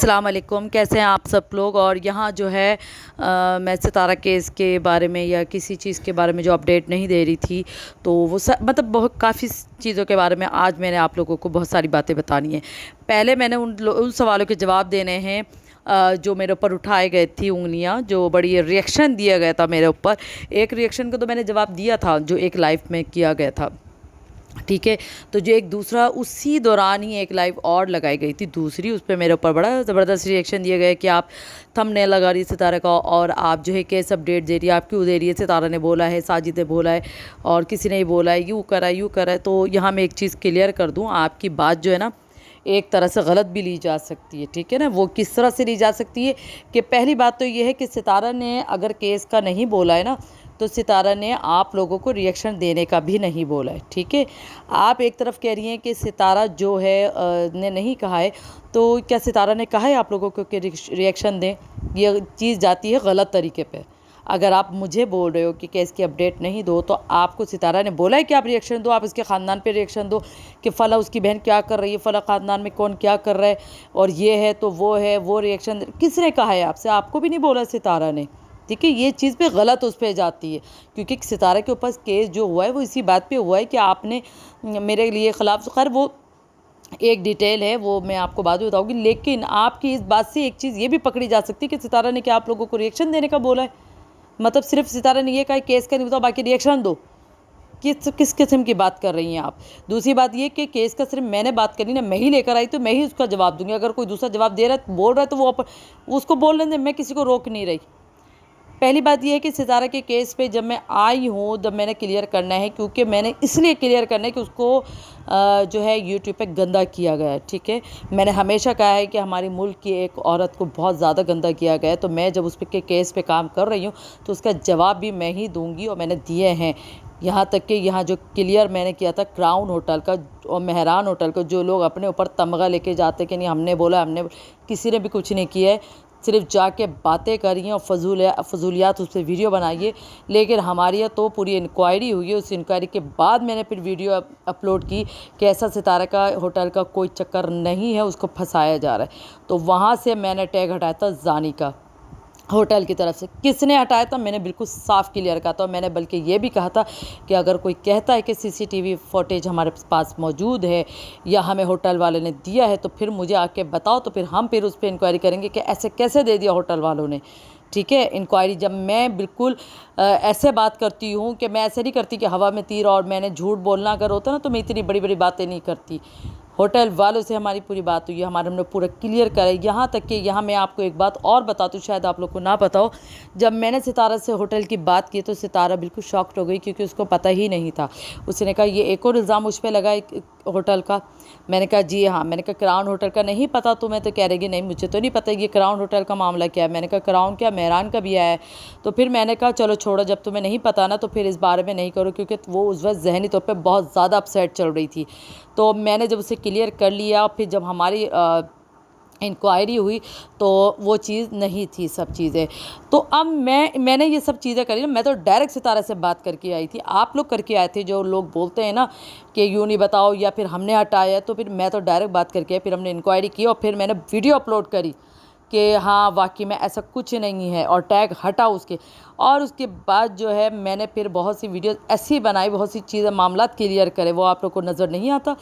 अस्सलाम वालेकुम। कैसे हैं आप सब लोग। और यहाँ जो है मैं सितारा केस के बारे में या किसी चीज़ के बारे में जो अपडेट नहीं दे रही थी, तो वो मतलब बहुत काफ़ी चीज़ों के बारे में आज मैंने आप लोगों को बहुत सारी बातें बतानी है। पहले मैंने उन सवालों के जवाब देने हैं जो मेरे ऊपर उठाए गए थी उंगलियाँ, जो बड़ी रिएक्शन दिया गया था मेरे ऊपर। एक रिएक्शन का तो मैंने जवाब दिया था जो एक लाइव में किया गया था, ठीक है। तो जो एक दूसरा उसी दौरान ही एक लाइव और लगाई गई थी दूसरी, उस पर मेरे ऊपर बड़ा ज़बरदस्त रिएक्शन दिया गया कि आप थंबनेल लगा रही है सितारा का और आप जो है केस अपडेट दे रही है। आप क्यों दे रही है? सितारा ने बोला है, साजिद ने बोला है और किसी ने ही बोला है, यूँ करा यूँ करा है। तो यहाँ मैं एक चीज़ क्लियर कर दूँ, आपकी बात जो है ना एक तरह से गलत भी ली जा सकती है, ठीक है ना। वो किस तरह से ली जा सकती है कि पहली बात तो ये है कि सितारा ने अगर केस का नहीं बोला है ना, तो सितारा ने आप लोगों को रिएक्शन देने का भी नहीं बोला है, ठीक है। आप एक तरफ कह रही हैं कि सितारा जो है ने नहीं कहा है, तो क्या सितारा ने कहा है आप लोगों को कि रिएक्शन दें? ये चीज़ जाती है गलत तरीके पे। अगर आप मुझे बोल रहे हो कि केस की अपडेट नहीं दो, तो आपको सितारा ने बोला है कि आप रिएक्शन दो, आप इसके ख़ानदान पे रिएक्शन दो कि फ़ला उसकी बहन क्या कर रही है, फ़ला ख़ानदान में कौन क्या कर रहा है और ये है तो वो है, वो रिएक्शन किसने कहा है आपसे? आपको भी नहीं बोला सितारा ने, ठीक है। ये चीज़ पे गलत उस पर जाती है, क्योंकि सितारा के ऊपर केस जो हुआ है वो इसी बात पे हुआ है कि आपने मेरे लिए ख़िलाफ़, खैर वो एक डिटेल है, वो मैं आपको बाद में बताऊँगी। लेकिन आपकी इस बात से एक चीज़ ये भी पकड़ी जा सकती है कि सितारा ने क्या आप लोगों को रिएक्शन देने का बोला है? मतलब सिर्फ सितारा ने ये कहा केस का नहीं बताओ, बाकी रिएक्शन दो। किस किस्म की बात कर रही हैं आप? दूसरी बात ये कि केस का सिर्फ मैंने बात करनी ना, मैं ही लेकर आई तो मैं ही उसका जवाब दूंगी। अगर कोई दूसरा जवाब दे रहा है, बोल रहा है, तो वो उसको बोलने दें, मैं किसी को रोक नहीं रही। पहली बात यह है कि सितारा के केस पे जब मैं आई हूँ तब मैंने क्लियर करना है, क्योंकि मैंने इसलिए क्लियर करना है कि उसको जो है यूट्यूब पे गंदा किया गया है, ठीक है। मैंने हमेशा कहा है कि हमारी मुल्क की एक औरत को बहुत ज़्यादा गंदा किया गया है, तो मैं जब उस पे केस पे काम कर रही हूँ तो उसका जवाब भी मैं ही दूँगी और मैंने दिए हैं। यहाँ तक कि यहाँ जो क्लियर मैंने किया था क्राउन होटल का और मेहरान होटल का, जो लोग अपने ऊपर तमगा लेके जाते कि नहीं हमने बोला, किसी ने भी कुछ नहीं किया है, सिर्फ जाके बातें करिए और फजूलियात उस पर वीडियो बनाइए। लेकिन हमारी यहाँ तो पूरी इंक्वायरी हुई है, उस इंक्वायरी के बाद मैंने फिर वीडियो अपलोड की कि ऐसा सितारा का होटल का कोई चक्कर नहीं है, उसको फंसाया जा रहा है। तो वहाँ से मैंने टैग हटाया था जानी का, होटल की तरफ से। किसने हटाया था? मैंने बिल्कुल साफ़ क्लियर कहा था। मैंने बल्कि ये भी कहा था कि अगर कोई कहता है कि सीसीटीवी फुटेज हमारे पास मौजूद है या हमें होटल वाले ने दिया है, तो फिर मुझे आके बताओ, तो फिर उस पर इंक्वायरी करेंगे कि ऐसे कैसे दे दिया होटल वालों ने, ठीक है। इंक्वायरी जब मैं बिल्कुल ऐसे बात करती हूँ कि मैं ऐसे नहीं करती कि हवा में तीर और मैंने झूठ बोलना अगर होता ना, तो मैं इतनी बड़ी बड़ी बातें नहीं करती। होटल वालों से हमारी पूरी बात हुई है, हमने पूरा क्लियर करा है। यहाँ तक कि यहाँ मैं आपको एक बात और बताती हूँ, शायद आप लोग को ना पता हो। जब मैंने सितारा से होटल की बात की तो सितारा बिल्कुल शॉक्ड हो गई, क्योंकि उसको पता ही नहीं था। उसने कहा ये एक और इल्ज़ाम उस पर लगा होटल का। मैंने कहा जी हाँ। मैंने कहा क्राउन होटल का नहीं पता तुम्हें? तो कह रही नहीं मुझे तो नहीं पता ये क्राउन होटल का मामला क्या है। मैंने कहा क्राउन क्या, मेहरान का भी आया है। तो फिर मैंने कहा चलो छोड़ो, जब तुम्हें नहीं पता ना तो फिर इस बारे में नहीं करो, क्योंकि वो उस वक्त जहनी तौर पर बहुत ज़्यादा अपसेट चल रही थी। तो मैंने जब उसे क्लियर कर लिया, फिर जब हमारी इंक्वायरी हुई तो वो चीज़ नहीं थी सब चीज़ें। तो अब मैंने ये सब चीज़ें करी ना, मैं तो डायरेक्ट सितारा से बात करके आई थी। आप लोग करके आए थे, जो लोग बोलते हैं ना कि यूँ नहीं बताओ या फिर हमने हटाया, तो फिर मैं तो डायरेक्ट बात करके आई। फिर हमने इंक्वायरी की और फिर मैंने वीडियो अपलोड करी कि हाँ वाकई में ऐसा कुछ नहीं है, और टैग हटा उसके। और उसके बाद जो है मैंने फिर बहुत सी वीडियो ऐसी बनाई, बहुत सी चीज़ें मामलात क्लियर करे। वो आप लोग को नज़र नहीं आता।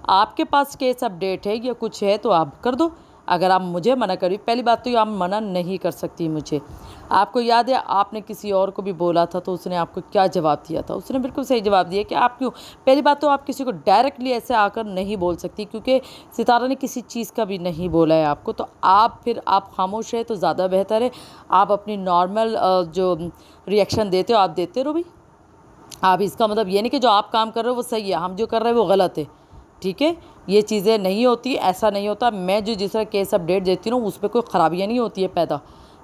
आपके पास केस अपडेट है या कुछ है तो आप कर दो। अगर आप मुझे मना करी, पहली बात तो आप मना नहीं कर सकती मुझे। आपको याद है आपने किसी और को भी बोला था तो उसने आपको क्या जवाब दिया था? उसने बिल्कुल सही जवाब दिया कि आप क्यों। पहली बात तो आप किसी को डायरेक्टली ऐसे आकर नहीं बोल सकती, क्योंकि सितारा ने किसी चीज़ का भी नहीं बोला है आपको। तो आप खामोश है तो ज़्यादा बेहतर है। आप अपनी नॉर्मल जो रिएक्शन देते हो आप देते रहो भाई। आप इसका मतलब ये नहीं कि जो आप काम कर रहे हो वो सही है, हम जो कर रहे हैं वो गलत है, ठीक है। ये चीज़ें नहीं होती, ऐसा नहीं होता। मैं जो जिस तरह केस अपडेट देती हूँ उस पर कोई ख़राबियाँ नहीं होती है पैदा,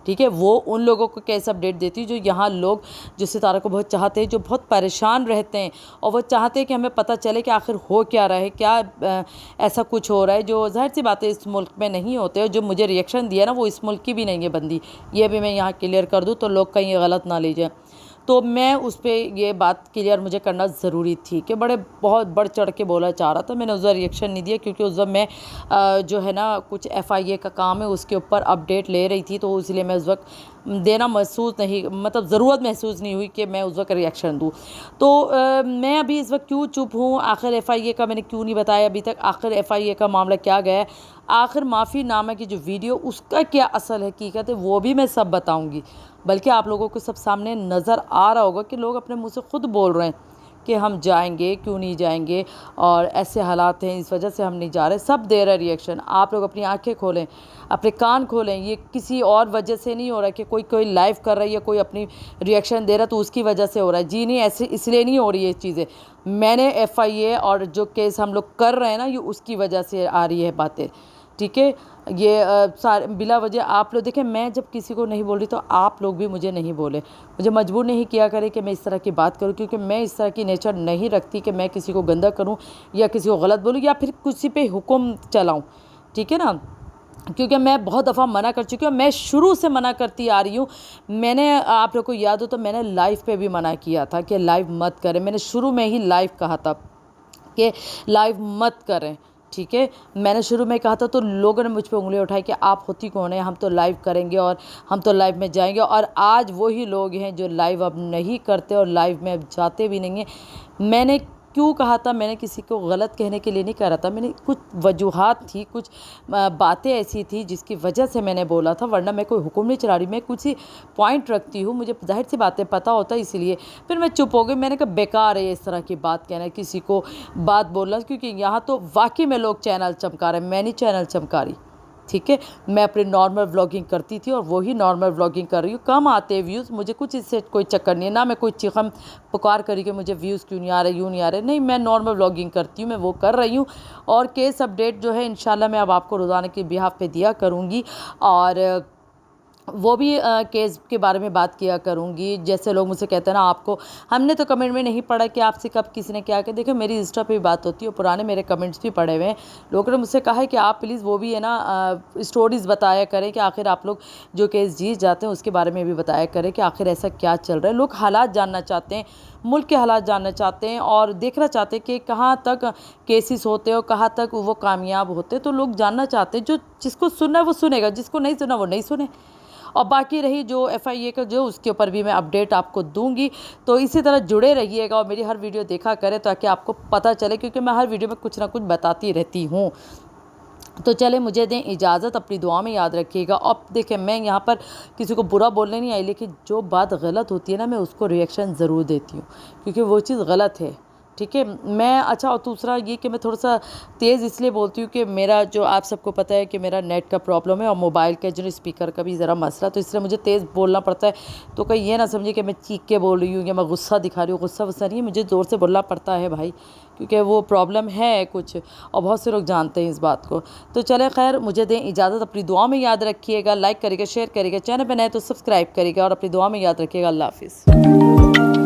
ठीक है। वो उन लोगों को केस अपडेट देती हूँ जो यहाँ लोग जो सितारा को बहुत चाहते हैं, जो बहुत परेशान रहते हैं और वो चाहते हैं कि हमें पता चले कि आखिर हो क्या रहा है, क्या ऐसा कुछ हो रहा है जो ज़ाहिर सी बात है इस मुल्क में नहीं होते। और जो मुझे रिएक्शन दिया ना वो इस मुल्क की भी नहीं है बंदी, ये भी मैं यहाँ क्लियर कर दूँ तो लोग कहीं गलत ना लीजिए। तो मैं उस पे ये बात क्लियर मुझे करना ज़रूरी थी कि बहुत बढ़ चढ़ के बोला चाह रहा था। मैंने उस वक्त रिएक्शन नहीं दिया क्योंकि उस वक्त मैं जो है ना कुछ FIA का काम है उसके ऊपर अपडेट ले रही थी, तो इसलिए मैं उस वक्त देना महसूस नहीं, मतलब ज़रूरत महसूस नहीं हुई कि मैं उस वक्त रिएक्शन दूँ। तो मैं अभी इस वक्त क्यों चुप हूँ, आखिर FIA का मैंने क्यों नहीं बताया अभी तक, आखिर FIA का मामला क्या गया है, आखिर माफ़ीनामा की जो वीडियो उसका क्या असल हकीकत है वो भी मैं सब बताऊँगी। बल्कि आप लोगों को सब सामने नज़र आ रहा होगा कि लोग अपने मुँह से खुद बोल रहे हैं कि हम जाएंगे, क्यों नहीं जाएंगे, और ऐसे हालात हैं इस वजह से हम नहीं जा रहे। सब दे रहे रिएक्शन। आप लोग अपनी आंखें खोलें, अपने कान खोलें। ये किसी और वजह से नहीं हो रहा कि कोई लाइव कर रहा है या कोई अपनी रिएक्शन दे रहा तो उसकी वजह से हो रहा है। जी नहीं, ऐसे इसलिए नहीं हो रही ये चीज़ें। मैंने FIA और जो केस हम लोग कर रहे हैं ना, ये उसकी वजह से आ रही है बातें, ठीक है। ये सारे बिला वजह आप लोग देखें, मैं जब किसी को नहीं बोल रही तो आप लोग भी मुझे नहीं बोले, मुझे मजबूर नहीं किया करें कि मैं इस तरह की बात करूं, क्योंकि मैं इस तरह की नेचर नहीं रखती कि मैं किसी को गंदा करूं या किसी को गलत बोलूं या फिर किसी पे हुक्म चलाऊं, ठीक है ना। क्योंकि मैं बहुत दफ़ा मना कर चुकी हूँ, मैं शुरू से मना करती आ रही हूँ। मैंने, आप लोग को याद हो तो मैंने लाइव पे भी मना किया था कि लाइव मत करें। मैंने शुरू में ही लाइव कहा था कि लाइव मत करें, ठीक है। मैंने शुरू में कहा था तो लोगों ने मुझ पे उंगली उठाई कि आप होती कौन है, हम तो लाइव करेंगे और हम तो लाइव में जाएंगे। और आज वही लोग हैं जो लाइव अब नहीं करते और लाइव में अब जाते भी नहीं हैं। मैंने क्यों कहा था, मैंने किसी को गलत कहने के लिए नहीं कह रहा था, मैंने कुछ वजूहात थी, कुछ बातें ऐसी थी जिसकी वजह से मैंने बोला था, वरना मैं कोई हुक्म नहीं चला रही। मैं कुछ ही पॉइंट रखती हूँ, मुझे जाहिर सी बातें पता होता है, इसलिए फिर मैं चुप हो गई। मैंने कहा बेकार है इस तरह की बात कहना, किसी को बात बोलना, क्योंकि यहाँ तो वाकई में लोग चैनल चमका रहे हैं, मैं नहीं चैनल चमका रही, ठीक है। मैं अपनी नॉर्मल व्लॉगिंग करती थी और वही नॉर्मल व्लॉगिंग कर रही हूँ। कम आते व्यूज़, मुझे कुछ इससे कोई चक्कर नहीं है, ना मैं कोई चिखम पुकार करी कि मुझे व्यूज़ क्यों नहीं आ रहे, यूँ नहीं आ रहे, नहीं, मैं नॉर्मल व्लॉगिंग करती हूँ, मैं वो कर रही हूँ। और केस अपडेट जो है इंशाल्लाह मैं अब आपको रोज़ाना के बिहाफ पे दिया करूँगी, और वो भी केस के बारे में बात किया करूँगी। जैसे लोग मुझसे कहते हैं ना, आपको हमने तो कमेंट में नहीं पढ़ा कि आपसे कब किसी ने क्या किया। देखो, मेरी इंस्टा पे भी बात होती है, पुराने मेरे कमेंट्स भी पढ़े हुए हैं। लोगों ने मुझसे कहा है कि आप प्लीज़ वो भी है ना स्टोरीज़ बताया करें कि आखिर आप लोग जो केस जीत जाते हैं उसके बारे में भी बताया करें कि आखिर ऐसा क्या चल रहा है। लोग हालात जानना चाहते हैं, मुल्क के हालात जानना चाहते हैं और देखना चाहते हैं कि कहाँ तक केसेस होते हैं और कहाँ तक वो कामयाब होते हैं। तो लोग जानना चाहते हैं, जो जिसको सुनना है वो सुनेगा, जिसको नहीं सुनना वो नहीं सुने। और बाकी रही जो FIA का जो, उसके ऊपर भी मैं अपडेट आपको दूंगी। तो इसी तरह जुड़े रहिएगा और मेरी हर वीडियो देखा करें ताकि आपको पता चले, क्योंकि मैं हर वीडियो में कुछ ना कुछ बताती रहती हूँ। तो चले, मुझे दें इजाज़त, अपनी दुआ में याद रखिएगा। अब देखें, मैं यहाँ पर किसी को बुरा बोलने नहीं आई, लेकिन जो बात गलत होती है ना, मैं उसको रिएक्शन ज़रूर देती हूँ, क्योंकि वो चीज़ गलत है, ठीक है। मैं अच्छा, और दूसरा ये कि मैं थोड़ा सा तेज़ इसलिए बोलती हूँ कि मेरा जो, आप सबको पता है कि मेरा नेट का प्रॉब्लम है और मोबाइल का जो स्पीकर का भी ज़रा मसला, तो इसलिए मुझे तेज़ बोलना पड़ता है। तो कहीं ये ना समझिए कि मैं चीख के बोल रही हूँ या मैं गुस्सा दिखा रही हूँ, गुस्सा वुस्सा नहीं है, मुझे ज़ोर से बोलना पड़ता है भाई, क्योंकि वो प्रॉब्लम है कुछ, और बहुत से लोग जानते हैं इस बात को। तो चले, खैर, मुझे दें इजाज़त, अपनी दुआ में याद रखिएगा, लाइक करिएगा, शेयर करिएगा, चैनल पर नए तो सब्सक्राइब करिएगा और अपनी दुआ में याद रखिएगा। अल्लाह हाफिज़।